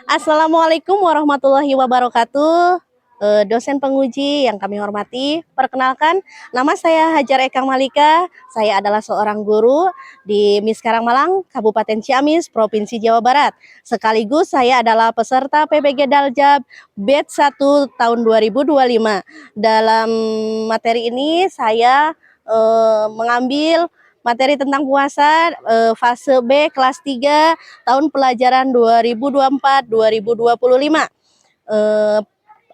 Assalamualaikum warahmatullahi wabarakatuh. Dosen penguji yang kami hormati, perkenalkan nama saya Hajar Ekang Malika. Saya adalah seorang guru di MIS Karangmalang, Kabupaten Ciamis, Provinsi Jawa Barat. Sekaligus saya adalah peserta PBG Daljab Batch 1 tahun 2025. Dalam materi ini saya mengambil materi tentang puasa fase B kelas 3 tahun pelajaran 2024-2025.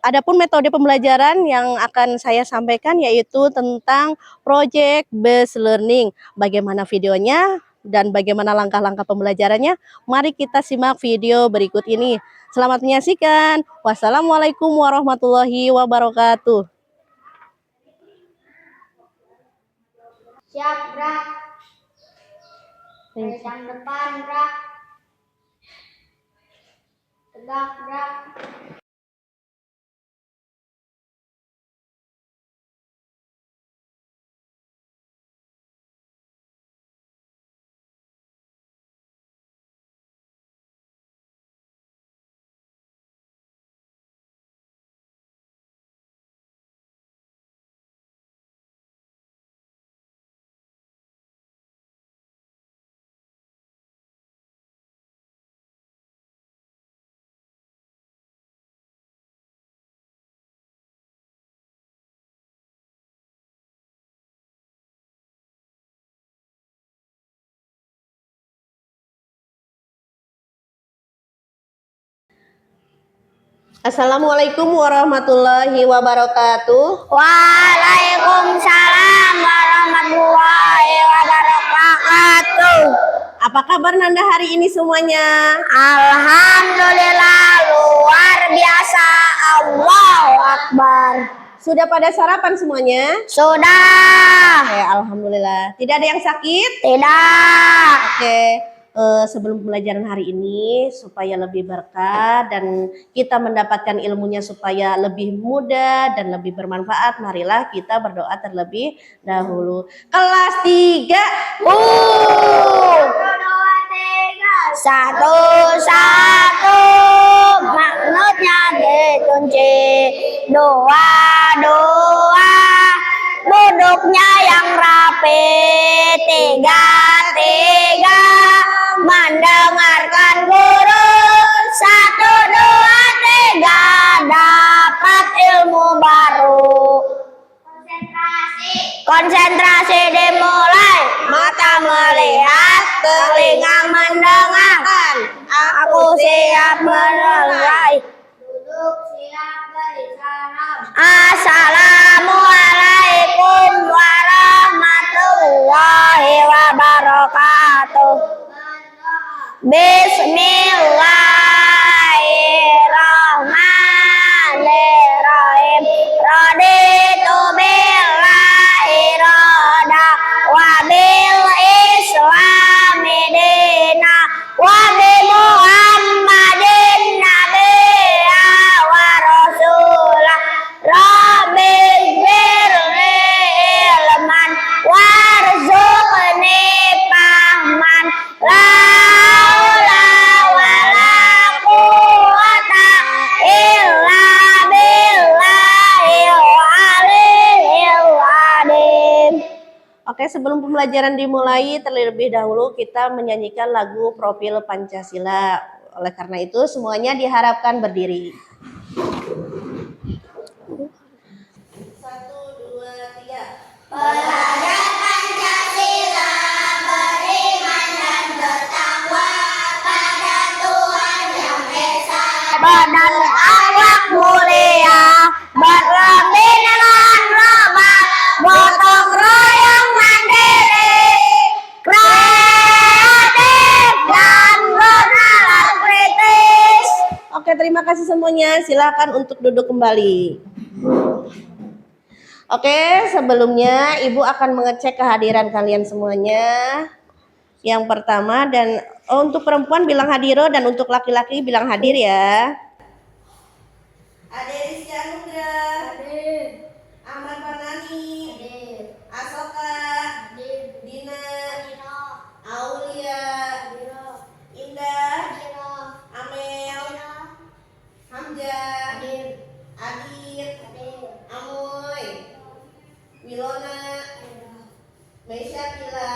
Adapun metode pembelajaran yang akan saya sampaikan yaitu tentang project based learning. Bagaimana videonya dan bagaimana langkah-langkah pembelajarannya? Mari kita simak video berikut ini. Selamat menyaksikan. Wassalamualaikum warahmatullahi wabarakatuh. Siap, gerak. Yang depan, gerak. Tegak, gerak. Assalamualaikum warahmatullahi wabarakatuh. Waalaikumsalam warahmatullahi wabarakatuh. Apa kabar Nanda hari ini semuanya? Alhamdulillah luar biasa. Allahu Akbar. Sudah pada sarapan semuanya? Sudah. Alhamdulillah. Tidak ada yang sakit? Tidak. Oke. Sebelum pembelajaran hari ini supaya lebih berkah dan kita mendapatkan ilmunya supaya lebih mudah dan lebih bermanfaat, marilah kita berdoa terlebih dahulu. Kelas 3. Berdoa 3. Satu maknanya dikunci. Doa duduknya yang rapi. 3 mendengarkan guru. 1, 2, 3 dapat ilmu baru. Konsentrasi dimulai. Mata melihat, telinga mendengarkan. Aku siap menilai. Duduk siap beri salam. Assalamualaikum warahmatullahi wabarakatuh. Bismillahirrahmanirrahim. Raditu billahi roda wa bil islami dina wa bi Muhammadin nabiyya wa rasulah. Rabbi ghfirli ilman warzuqni fahman. La haula wala quwwata illa billahil aliyyil azim. Oke, sebelum pembelajaran dimulai, terlebih dahulu kita menyanyikan lagu Profil Pancasila. Oleh karena itu, semuanya diharapkan berdiri. 1, 2, 3. Belajar Pancasila, beriman dan bertakwa pada Tuhan Yang Esa. Badan akhlak mulia, berlebih rahmat, gotong royong mandiri, kreatif dan bernalar kritis. Oke, terima kasih semuanya. Silakan untuk duduk kembali. Oke, sebelumnya Ibu akan mengecek kehadiran kalian semuanya. Yang pertama dan untuk perempuan bilang hadiro dan untuk laki-laki bilang hadir ya. Ade Rizky Anugrah. Hadir. Ahmad Fanani. Hadir. Asoka. Hadir. Dina. Aulia. Hadir. Indah. Hadir. Amel. Hadir. Adit, Amoy, Wilona, Meisya, Kila.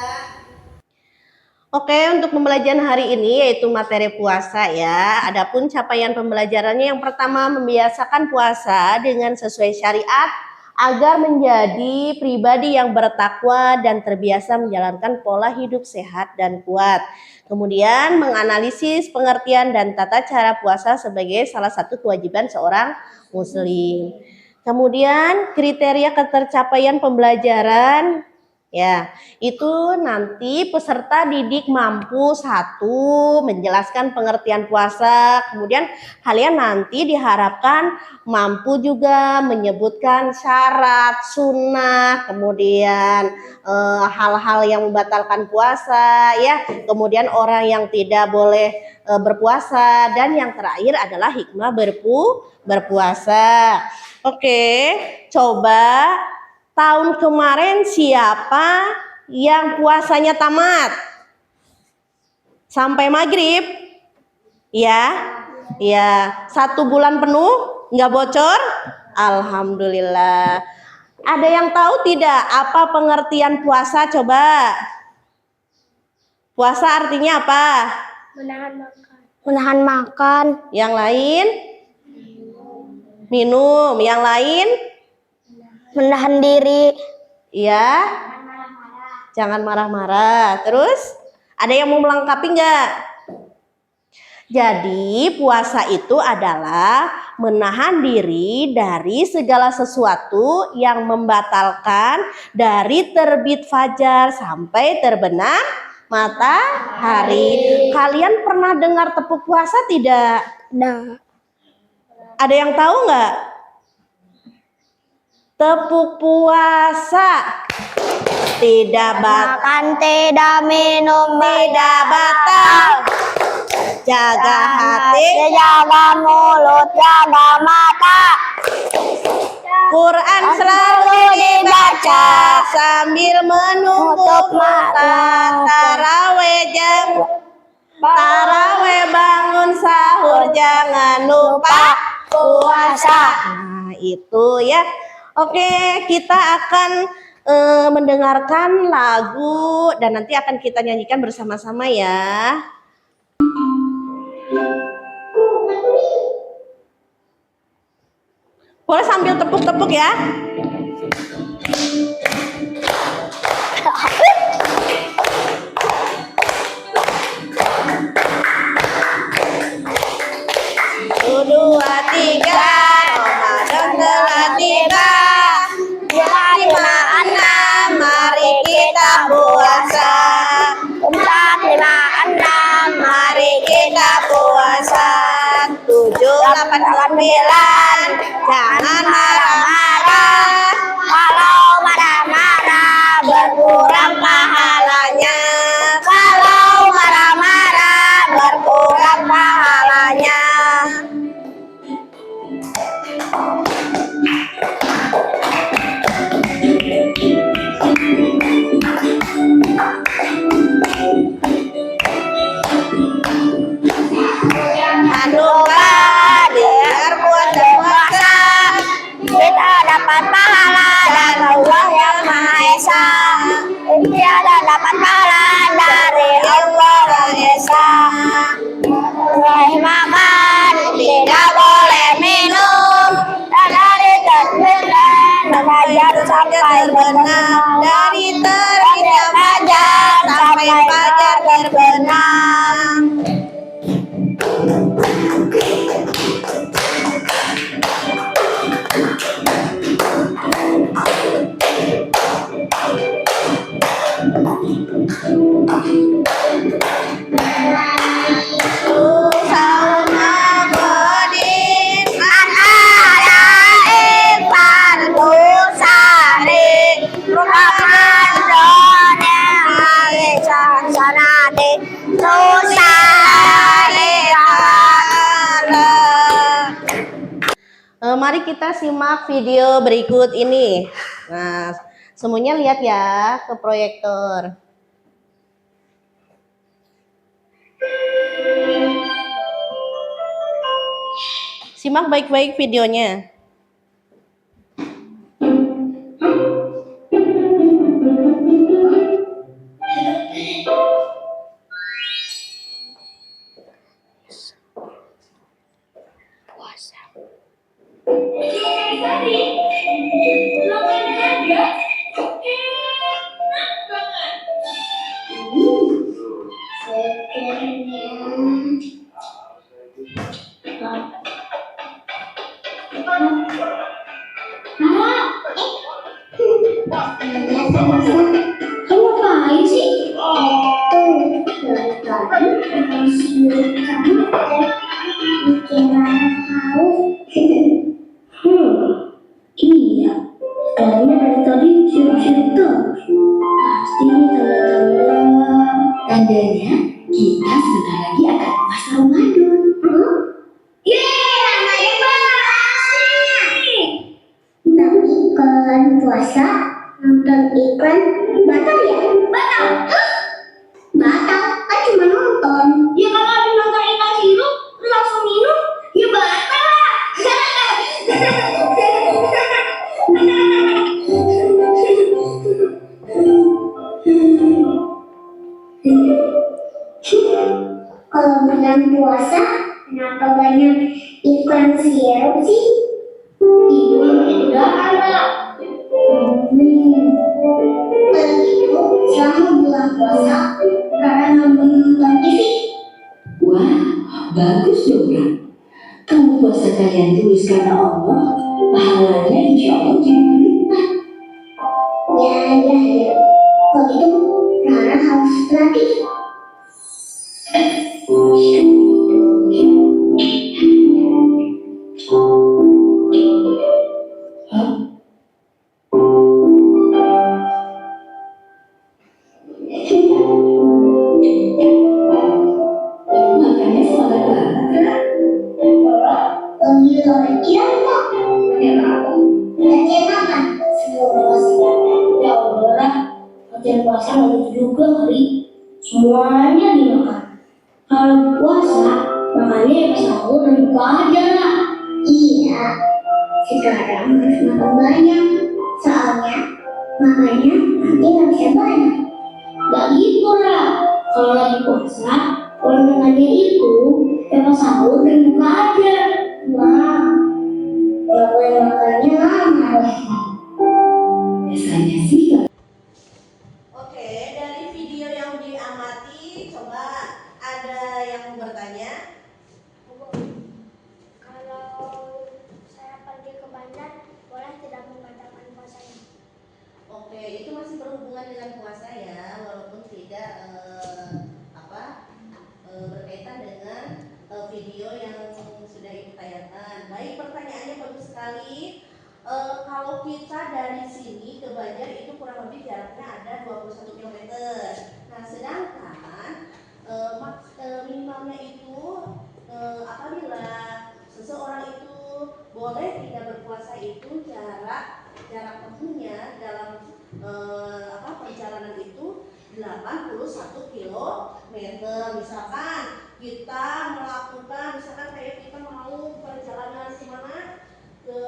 Oke, untuk pembelajaran hari ini yaitu materi puasa ya. Adapun capaian pembelajarannya yang pertama membiasakan puasa dengan sesuai syariat agar menjadi pribadi yang bertakwa dan terbiasa menjalankan pola hidup sehat dan kuat. Kemudian menganalisis pengertian dan tata cara puasa sebagai salah satu kewajiban seorang muslim. Kemudian kriteria ketercapaian pembelajaran ya, itu nanti peserta didik mampu satu menjelaskan pengertian puasa, kemudian kalian nanti diharapkan mampu juga menyebutkan syarat, sunnah, kemudian hal-hal yang membatalkan puasa, ya, kemudian orang yang tidak boleh berpuasa, dan yang terakhir adalah hikmah berpuasa. Oke, coba tahun kemarin siapa yang puasanya tamat sampai maghrib? Ya, ya, 1 bulan penuh nggak bocor? Alhamdulillah. Ada yang tahu tidak apa pengertian puasa? Coba. Puasa artinya apa? Menahan makan. Yang lain? Minum. Yang lain? Menahan diri. Ya, jangan marah-marah. Terus ada yang mau melengkapi nggak? Jadi puasa itu adalah menahan diri dari segala sesuatu yang membatalkan dari terbit fajar sampai terbenam matahari. Kalian pernah dengar tepuk puasa tidak? Nah, Ada yang tahu nggak? Tepuk puasa tidak batal, makan tidak minum tidak batal. Jaga hati, jaga mulut, jaga mata. Quran selalu dibaca sambil menutup mata. Taraweh bangun sahur, jangan lupa puasa. Nah, itu ya. Oke, kita akan mendengarkan lagu dan nanti akan kita nyanyikan bersama-sama ya. Boleh sambil tepuk-tepuk ya. Dua, tiga, Ramadan telah tiba. Lima, enam, mari kita puasa. 4, 5, 6. Mari kita puasa. 7, 8, 9. Jangan marah-marah. Kalau marah-marah berkurang pahalanya. Kalau marah-marah berkurang pahalanya. Jangan lupa biar puasa puasa Kita dapat pahala dari Allah yang Maha Esa. Kita dapat pahala dari Allah yang Esa. Boleh makan, tidak boleh minum. Dan dari terbitnya fajar sampai terbenam, dari terbitnya fajar sampai fajar terbenam. Mari kita simak video berikut ini. Nah, semuanya lihat ya ke proyektor. Simak baik-baik videonya. Tadi, langganan aja. Enak banget. Kamu ngapain sih? Dari tadi masih kamu bikin haus. Iya. Kayaknya dari tadi siap-siap terus. Pasti ini tanda-tanda. Tandanya kita sebentar lagi akan puasa Ramadan. Yeay, Ramadan asik. Tapi kalau lagi puasa nonton iklan batal ya? Batal. Batal kan cuma nonton. Ya kalau habis nonton iklan sirup terus langsung minum, ya batal lah. Kalau bulan puasa, kenapa banyak iklan sirup sih? Ibu udah ada. Kalau gitu, selama bulan puasa, karena nonton TV. Wah, bagus dong, Ra. Kamu puasa kalian tulis karena Allah, pahalanya insya Allah jadi berlimpah. Ya. Kalau gitu, Rara harus berlatih. Makanya semangat banget, Ra. Latihan kok. Latihan apa? Sebelum puasa. Ya Allah, Ra. Latihan puasa nggak gitu juga kali. Semuanya dimakan. Kalau puasa, makannya ya pas sahur dan buka aja lah. Iya, sekarang harus makan banyak. Soalnya makannya nanti nggak bisa banyak. Gak gitu lah. Kalau lagi puasa, kalau makannya itu ya pas sahur dan buka aja. Wah, nggak boleh makannya lama. Biasanya sih Oke, dari video yang diamati, coba ada yang mau bertanya? Kalau saya pergi ke bandar, boleh tidak membatalkan puasanya? Oke, itu masih berhubungan dengan puasa ya, walaupun tidak berkaitan dengan video yang sudah ibu tayangkan. Baik, pertanyaannya bagus sekali. Kalau kita dari sini ke Banjar itu kurang lebih jaraknya ada 21 km. Nah, sedangkan minimalnya itu apabila seseorang itu boleh tidak berpuasa itu jarak tempuhnya dalam perjalanan itu 81 km. Misalkan kita melakukan, misalkan kayak kita mau perjalanan kemana, ke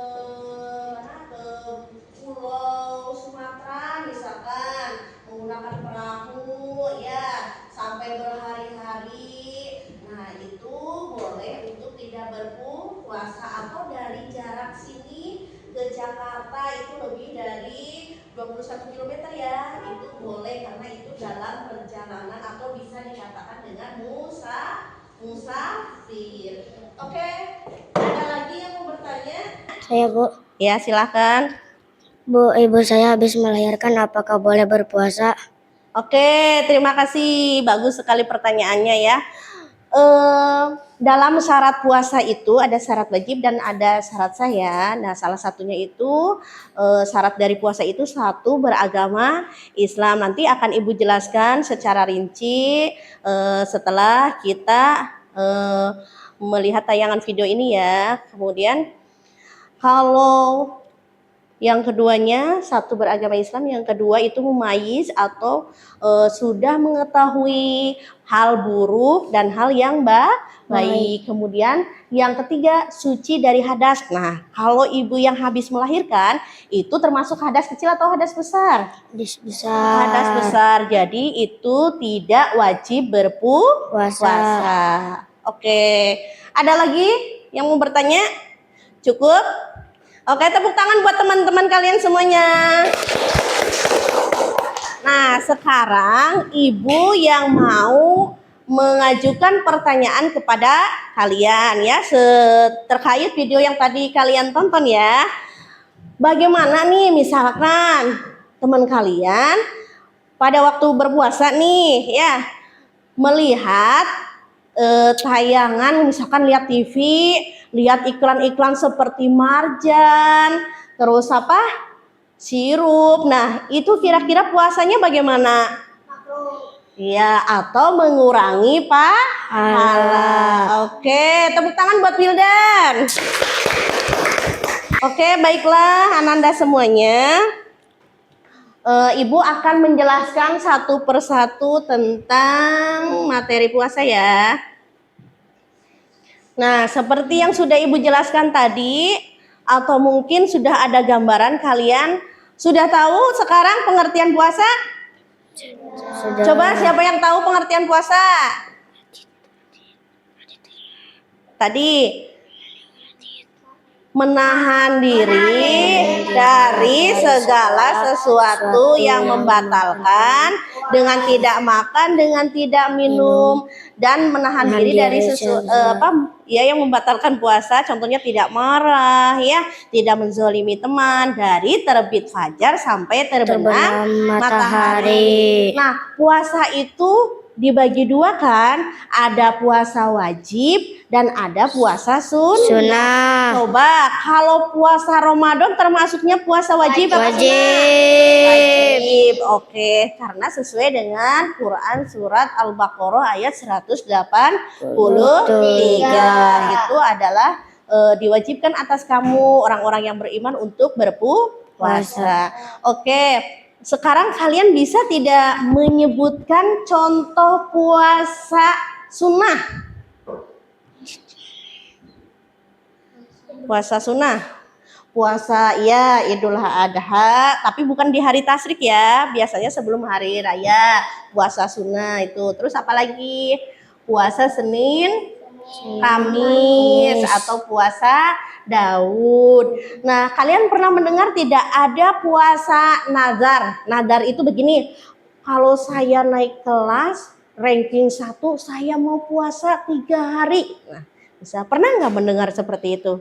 Pulau Sumatera misalkan, menggunakan perahu ya sampai berhari-hari. Nah, itu boleh untuk tidak berpuasa. Atau dari jarak sini ke Jakarta itu lebih dari 21 km ya, itu boleh karena itu dalam perjalanan atau bisa dikatakan dengan musafir. Oke, ada lagi yang mau bertanya? Saya, Bu. Ya, silakan. Bu, ibu saya habis melahirkan, apakah boleh berpuasa? Oke, terima kasih. Bagus sekali pertanyaannya ya. Dalam syarat puasa itu ada syarat wajib dan ada syarat sah. Nah, salah satunya itu syarat dari puasa itu satu, beragama Islam. Nanti akan ibu jelaskan secara rinci setelah kita melihat tayangan video ini ya. Kemudian kalau yang keduanya, satu beragama Islam, yang kedua itu mumayyiz atau sudah mengetahui hal buruk dan hal yang baik. Kemudian yang ketiga, suci dari hadas. Nah, kalau ibu yang habis melahirkan itu termasuk hadas kecil atau hadas besar? Besar. Hadas besar. Jadi itu tidak wajib berpuasa. Oke. Ada lagi yang mau bertanya? Cukup? Oke, tepuk tangan buat teman-teman kalian semuanya. Nah, sekarang ibu yang mau mengajukan pertanyaan kepada kalian ya, terkait video yang tadi kalian tonton ya. Bagaimana nih misalkan teman kalian pada waktu berpuasa nih ya, melihat tayangan, misalkan lihat TV, lihat iklan-iklan seperti marjan, terus apa? Sirup. Nah, itu kira-kira puasanya bagaimana? Ya, atau mengurangi pahala. Oke, tepuk tangan buat Wildan. Oke, baiklah Ananda semuanya. Ibu akan menjelaskan satu persatu tentang materi puasa ya. Nah, seperti yang sudah Ibu jelaskan tadi, atau mungkin sudah ada gambaran, kalian sudah tahu sekarang pengertian puasa? Sudah. Coba siapa yang tahu pengertian puasa? Tadi menahan diri dari segala sesuatu yang membatalkan, dengan tidak makan, dengan tidak minum, dan menahan diri dari yang membatalkan puasa. Contohnya tidak marah, ya, tidak menzolimi teman, dari terbit fajar sampai terbenam matahari. Nah, puasa itu dibagi dua kan, ada puasa wajib dan ada puasa sunnah. Coba kalau puasa Ramadan termasuknya puasa wajib apa sunnah? Wajib. Oke, karena sesuai dengan Quran surat Al-Baqarah ayat 183 itu adalah diwajibkan atas kamu orang-orang yang beriman untuk berpuasa. Oke. Sekarang kalian bisa tidak menyebutkan contoh puasa sunnah? Puasa sunnah. Puasa ya Idul Adha, tapi bukan di hari tasyrik ya. Biasanya sebelum hari raya. Puasa sunnah itu. Terus apa lagi? Puasa Senin, Kamis, atau puasa Daud. Nah, kalian pernah mendengar tidak ada puasa nazar? Nazar itu begini, kalau saya naik kelas ranking 1, saya mau puasa 3 hari. Nah, bisa pernah nggak mendengar seperti itu?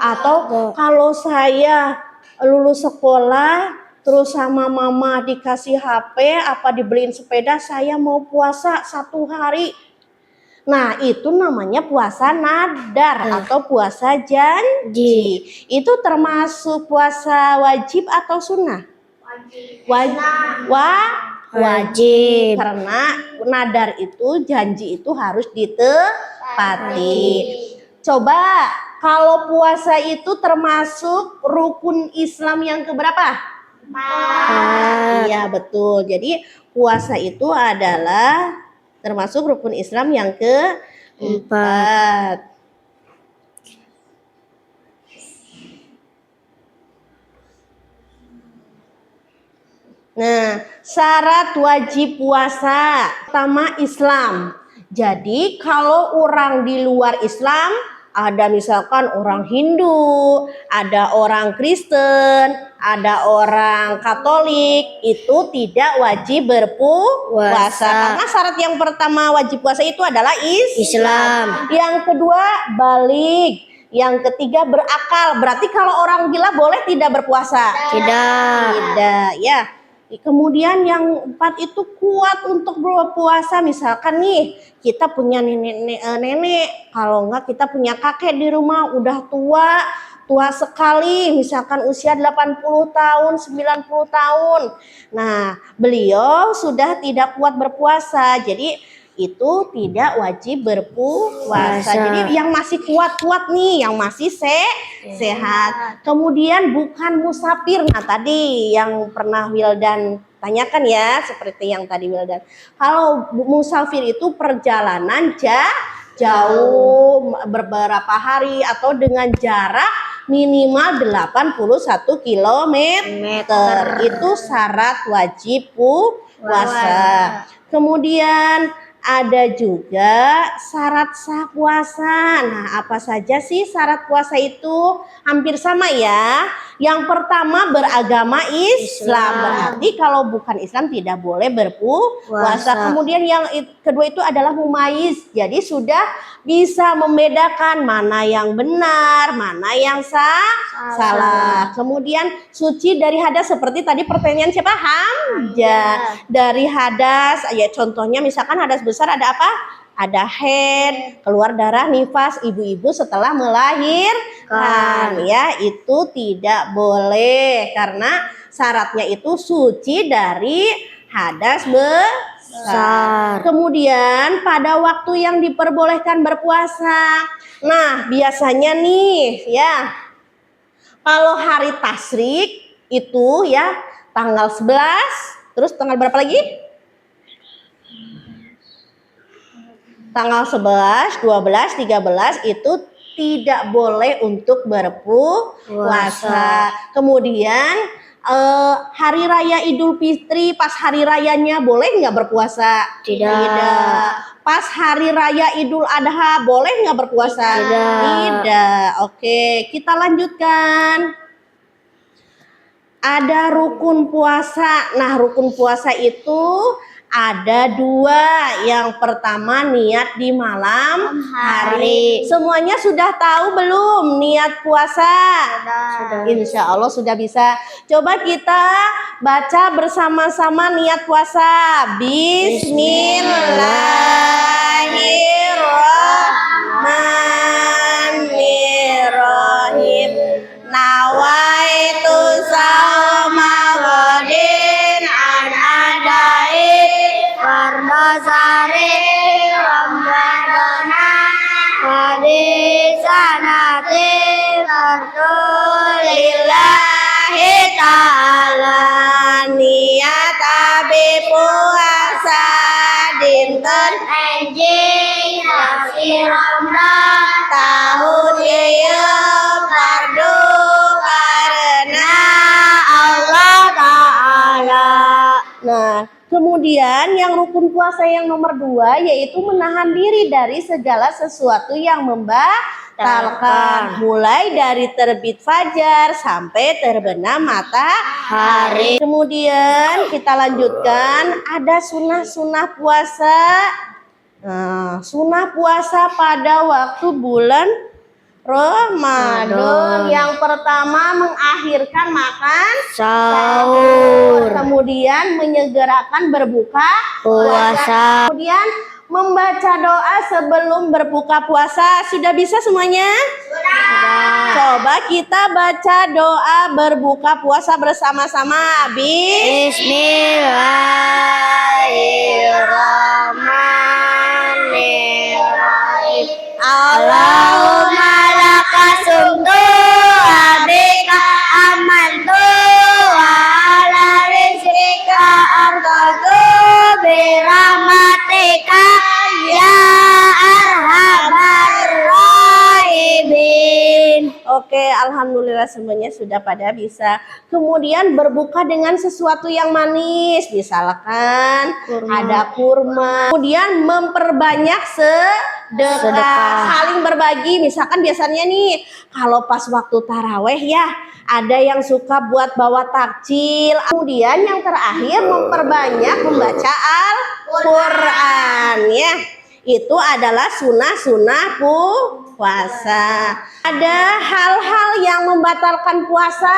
Atau kalau saya lulus sekolah terus sama mama dikasih HP, apa dibeliin sepeda, saya mau puasa 1 hari. Nah, itu namanya puasa nadar atau puasa janji. Itu termasuk puasa wajib atau sunnah? Wajib. Karena nadar itu, janji itu harus ditepati. Coba, kalau puasa itu termasuk rukun Islam yang keberapa? 4. Iya, betul. Jadi puasa itu adalah termasuk rukun Islam yang ke-4. Nah, syarat wajib puasa pertama Islam. Jadi kalau orang di luar Islam, ada misalkan orang Hindu, ada orang Kristen, ada orang Katolik, itu tidak wajib berpuasa. Karena syarat yang pertama wajib puasa itu adalah Islam. Yang kedua balik. Yang ketiga berakal. Berarti kalau orang gila boleh tidak berpuasa? Tidak, ya. Kemudian yang 4 itu kuat untuk berpuasa. Misalkan nih kita punya nenek, kalau enggak kita punya kakek di rumah udah tua sekali, misalkan usia 80 tahun, 90 tahun. Nah, beliau sudah tidak kuat berpuasa. Jadi itu tidak wajib berpuasa. Jadi yang masih kuat-kuat nih, yang masih sehat. Kemudian bukan musafir. Nah, tadi yang pernah Wildan tanyakan ya, seperti yang tadi Wildan. Kalau musafir itu perjalanan jauh beberapa hari atau dengan jarak minimal 81 km. Itu syarat wajib puasa. Kemudian ada juga syarat sah puasa. Nah, apa saja sih syarat puasa itu? Hampir sama ya. Yang pertama beragama Islam. Berarti kalau bukan Islam tidak boleh berpuasa. Kemudian yang kedua itu adalah mumayyiz. Jadi sudah bisa membedakan mana yang benar, mana yang salah. Kemudian suci dari hadas, seperti tadi pertanyaan siapa? Hamzah. Dari hadas, ya contohnya misalkan hadas besar ada apa? Ada haid, keluar darah nifas, ibu-ibu setelah melahirkan, ya itu tidak boleh karena syaratnya itu suci dari hadas besar. Kemudian pada waktu yang diperbolehkan berpuasa, nah biasanya nih ya, kalau hari tasyrik itu ya tanggal 11, terus tanggal berapa lagi? Tanggal 11, 12, 13 itu tidak boleh untuk berpuasa. Kemudian hari raya Idul Fitri, pas hari rayanya boleh nggak berpuasa? Tidak. Pas hari raya Idul Adha boleh nggak berpuasa? Tidak. Oke, kita lanjutkan. Ada rukun puasa. Nah, rukun puasa itu ada dua. Yang pertama niat di malam hari. Semuanya sudah tahu belum niat puasa? Sudah. Insya Allah sudah bisa. Coba kita baca bersama-sama niat puasa. Bismillahirrahmanirrahim. Nawaitu sama godin an adai Fardasari Ramadana Hadisanati Fardulillahi ta'ala. Niat abi puasa dinten enjing sasi Ramadan tahun ieu fardu karena Allah Ta'ala. Nah, kemudian yang rukun puasa yang nomor 2 yaitu menahan diri dari segala sesuatu yang membatalkan, mulai dari terbit fajar sampai terbenam matahari. Kemudian kita lanjutkan, ada sunnah-sunnah puasa. Nah, sunnah puasa pada waktu bulan Ramadan. Yang pertama mengakhirkan makan sahur. Kemudian menyegerakan berbuka puasa. Kemudian membaca doa sebelum berbuka puasa. Sudah bisa semuanya? Sudah. Coba kita baca doa berbuka puasa bersama-sama. Bismillahirrahmanirrahim. Allahumma sumtu abika amantu wa ala rizqika arqatu birahmatika ya arhamar rahimin. Oke, alhamdulillah semuanya sudah pada bisa. Kemudian berbuka dengan sesuatu yang manis, misalkan ada kurma. Kemudian memperbanyak sedekah, saling berbagi. Misalkan biasanya nih kalau pas waktu taraweh ya ada yang suka buat bawa takjil. Kemudian yang terakhir memperbanyak membaca Al-Quran ya. Itu adalah sunnah-sunnah puasa. Ada hal-hal yang membatalkan puasa.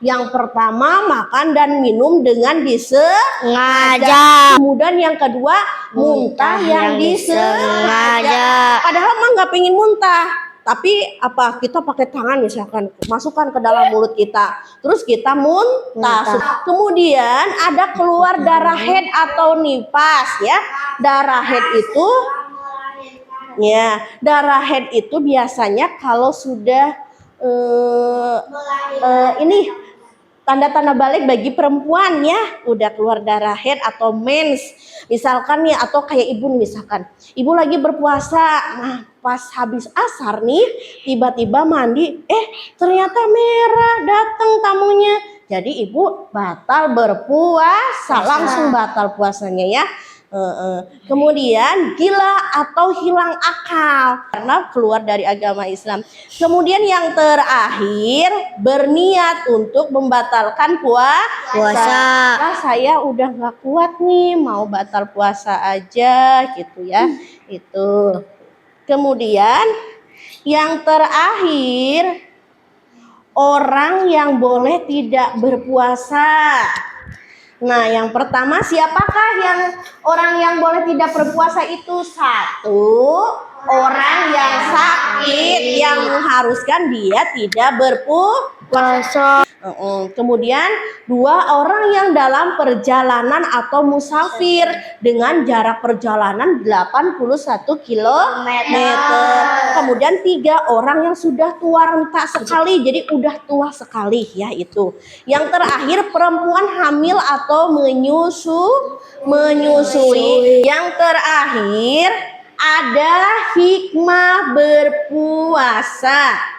Yang pertama makan dan minum dengan disengaja. Kemudian yang kedua muntah yang disengaja. Padahal mah nggak pengen muntah, tapi apa kita pakai tangan misalkan masukkan ke dalam mulut kita, terus kita muntah. Kemudian ada keluar darah haid atau nifas ya. Darah haid itu ya, darah haid itu biasanya kalau sudah ini tanda-tanda balik bagi perempuan ya, udah keluar darah haid atau mens misalkan ya, atau kayak ibu misalkan ibu lagi berpuasa, nah pas habis asar nih tiba-tiba mandi, ternyata merah datang tamunya, jadi ibu batal berpuasa, langsung batal puasanya ya. Kemudian gila atau hilang akal karena keluar dari agama Islam. Kemudian yang terakhir berniat untuk membatalkan puasa. Nah, saya udah nggak kuat nih, mau batal puasa aja gitu ya. Itu. Kemudian yang terakhir orang yang boleh tidak berpuasa. Nah, yang pertama siapakah yang orang yang boleh tidak berpuasa itu? Satu, orang yang sakit yang mengharuskan dia tidak berpuasa. Kemudian dua, orang yang dalam perjalanan atau musafir dengan jarak perjalanan 81 kilometer. Kemudian tiga, orang yang sudah tua renta sekali, jadi udah tua sekali ya itu. Yang terakhir perempuan hamil atau menyusui. Yang terakhir ada hikmah berpuasa.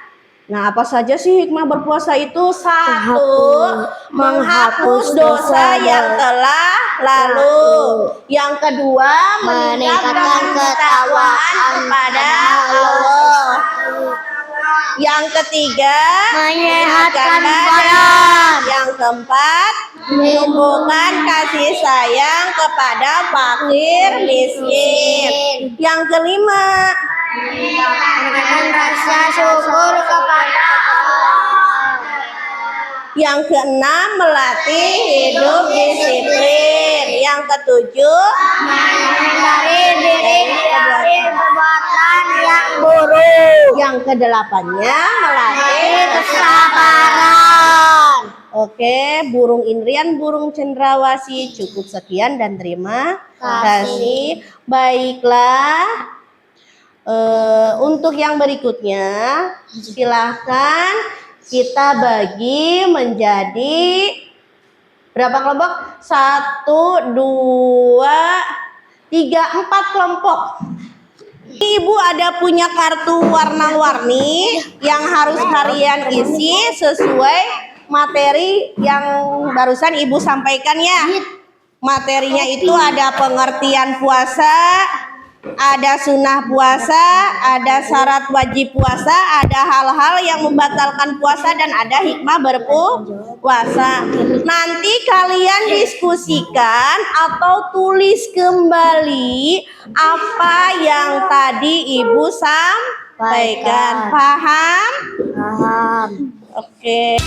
Nah, apa saja sih hikmah berpuasa itu? Satu, menghapus dosa yang telah lalu. Yang kedua, meningkatkan ketakwaan kepada Allah. Yang ketiga, menyehatkan badan. Yang keempat, menumbuhkan kasih sayang kepada fakir miskin. Yang kelima, menanamkan rasa syukur kepada Allah. Yang keenam, melatih hidup disiplin. Yang ketujuh, menghindari diri dari perbuatan yang buruk. Yang kedelapannya, melatih kesabaran. Oke, burung Indrian, burung cendrawasih, cukup sekian dan terima kasih. Baiklah. Untuk yang berikutnya, silahkan kita bagi menjadi berapa kelompok? 1, 2, 3, 4 kelompok. Ibu ada punya kartu warna-warni yang harus kalian isi sesuai materi yang barusan Ibu sampaikan ya. Materinya itu ada pengertian puasa, ada sunnah puasa, ada syarat wajib puasa, ada hal-hal yang membatalkan puasa, dan ada hikmah berpuasa. Nanti kalian diskusikan atau tulis kembali apa yang tadi Ibu sampaikan. Paham? Paham. Oke.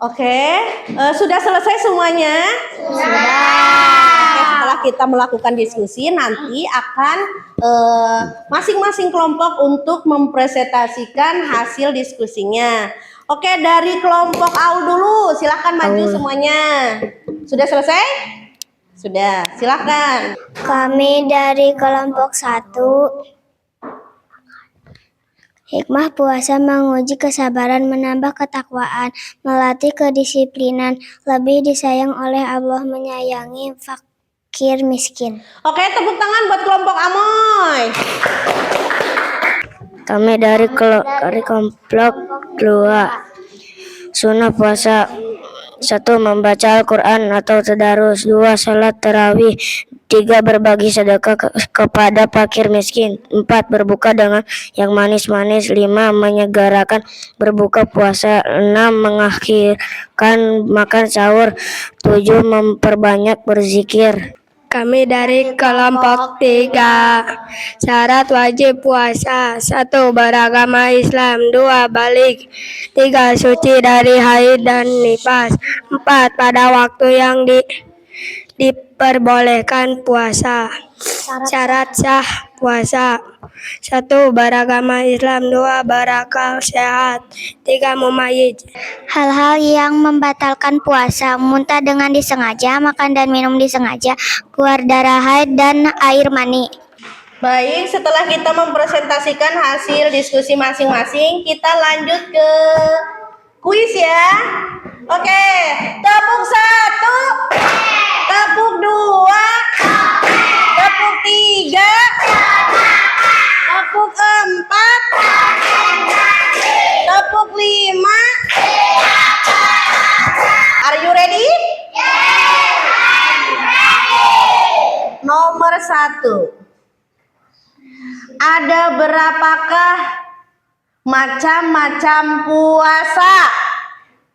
Oke, sudah selesai semuanya? Sudah. Oke, setelah kita melakukan diskusi, nanti akan masing-masing kelompok untuk mempresentasikan hasil diskusinya. Oke, dari kelompok AU dulu, silakan maju semuanya. Sudah selesai? Sudah, silakan. Kami dari kelompok 1. Hikmah puasa menguji kesabaran, menambah ketakwaan, melatih kedisiplinan, lebih disayang oleh Allah, menyayangi fakir miskin. Oke, tepuk tangan buat kelompok Amoy. Kami dari kelompok 2. Sunnah puasa: 1. Membaca Al-Quran atau tadarus. 2. Salat tarawih. 3. Berbagi sedekah kepada fakir miskin. 4. Berbuka dengan yang manis-manis. 5. Menyegerakan berbuka puasa. 6. Mengakhirkan makan sahur. 7. Memperbanyak berzikir. Kami dari kelompok 3. Syarat wajib puasa: 1. Beragama Islam. 2. Balik. 3. Suci dari haid dan nifas. 4. Pada waktu yang diperbolehkan puasa. Syarat sah puasa: 1. Beragama Islam. 2. Berakal sehat. 3. Mumayyiz. Hal-hal yang membatalkan puasa: muntah dengan disengaja, makan dan minum disengaja, keluar darah haid dan air mani. Baik, setelah kita mempresentasikan hasil diskusi masing-masing, kita lanjut ke kuis ya. Oke, tepuk 1, tepuk 2, tepuk 3, tepuk 4, tepuk 5. Are you ready? Nomor 1. Ada berapakah macam-macam puasa?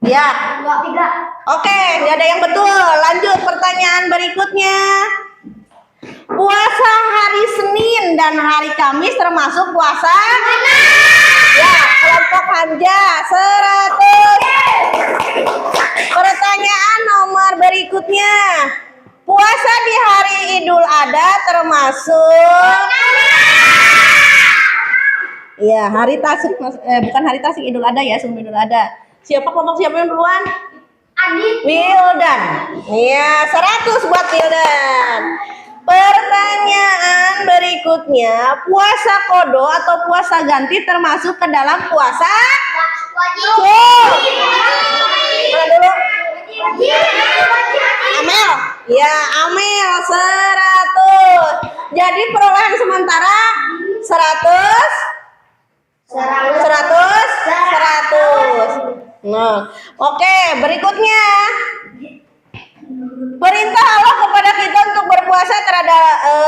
Ya. 3. Oke, tidak ada yang betul. Lanjut pertanyaan berikutnya. Puasa hari Senin dan hari Kamis termasuk puasa? Ya, kelompok Hamja 100. Pertanyaan nomor berikutnya. Puasa di hari Idul Adha termasuk? Ya, hari Tasyrik, bukan hari Tasyrik, Idul Adha ya, sebelum Idul Adha. Siapa yang duluan? Adik. Wildan. Ya, 100 buat Wildan. Pertanyaan berikutnya, puasa kodo atau puasa ganti termasuk ke dalam puasa? Tuh. Mana dulu? Amel. Ya, Amel 100. Jadi perolehan sementara 100. 100. Nah, oke, berikutnya. Perintah Allah kepada kita untuk berpuasa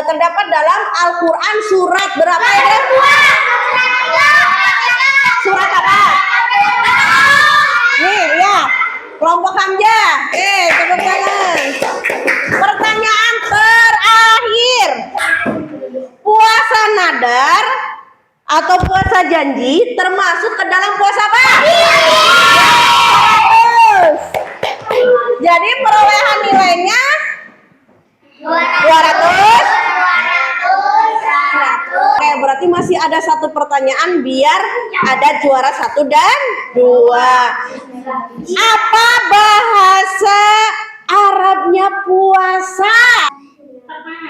terdapat dalam Al-Quran surat berapa ya? Surat apa? Nih, ya. Kelompok Hamzah. Tepuk tangan. Pertanyaan terakhir. Puasa nadar atau puasa janji termasuk ke dalam puasa apa? 100. Jadi perolehan nilainya 200. Oke, berarti masih ada satu pertanyaan biar ada juara 1 dan 2. Apa bahasa Arabnya puasa?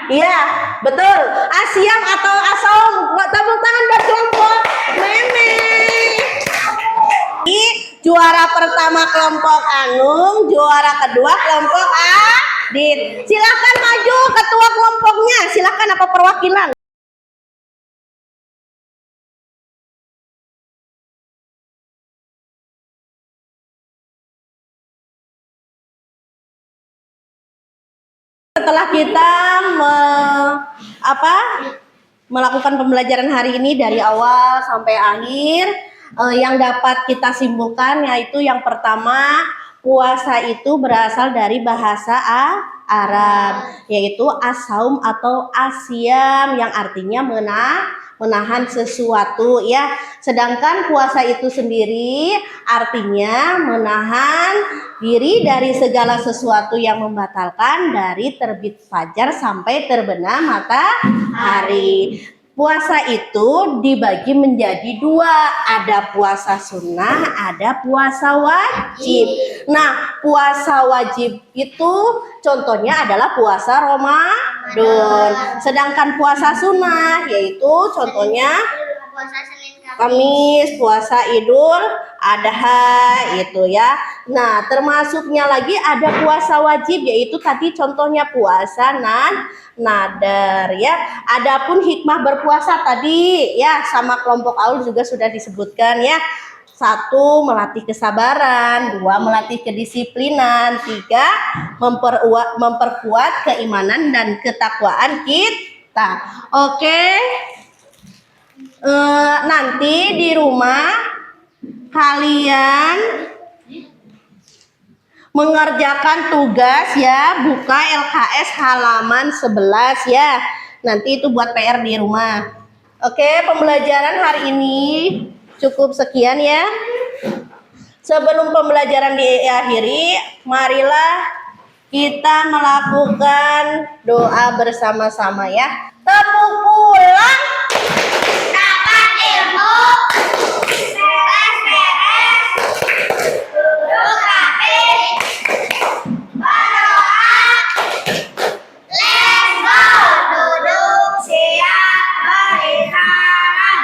Iya, betul. Asyam atau asaum? Tepuk tangan buat kelompok Meme. Juara pertama kelompok Anung, juara kedua kelompok Adit. Silakan maju ketua kelompoknya. Silakan apa perwakilan? Setelah kita melakukan pembelajaran hari ini dari awal sampai akhir, yang dapat kita simpulkan yaitu yang pertama, puasa itu berasal dari bahasa Arab, yaitu as-saum atau asyam yang artinya menahan sesuatu ya. Sedangkan puasa itu sendiri artinya menahan diri dari segala sesuatu yang membatalkan dari terbit fajar sampai terbenam matahari. Puasa itu dibagi menjadi 2, ada puasa sunnah, ada puasa wajib. Nah, puasa wajib itu contohnya adalah puasa Ramadan. Sedangkan puasa sunnah yaitu contohnya Kamis, puasa Idul Adha itu ya. Nah, termasuknya lagi ada puasa wajib yaitu tadi contohnya puasa nadar ya. Adapun hikmah berpuasa tadi ya sama kelompok Aul juga sudah disebutkan ya. 1. Melatih kesabaran, 2. Melatih kedisiplinan, 3. Memperkuat keimanan dan ketakwaan kita. Oke. Nanti di rumah kalian mengerjakan tugas ya, buka LKS halaman 11 ya. Nanti itu buat PR di rumah. Oke, pembelajaran hari ini cukup sekian ya. Sebelum pembelajaran diakhiri, marilah Kita melakukan doa bersama-sama ya. Tepuk pulang. Dapat ilmu, beres-beres, duduk rapi, berdoa, let's go, duduk siap beristirahat.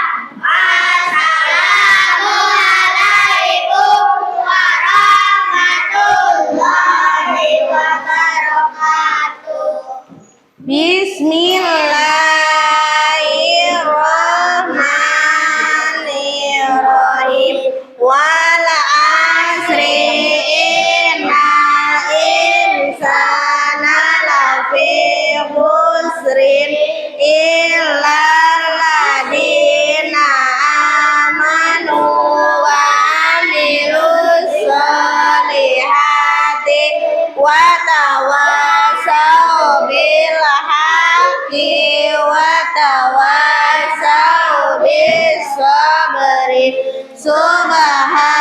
Assalamualaikum warahmatullahi wabarakatuh. Bismillahirrahmanirrahim. Wal asri innal insana lafi khusrin illal ladzina amanu wa amilus solihati wa tawasau bil haqqi wa tawasau bis sabri. Subhan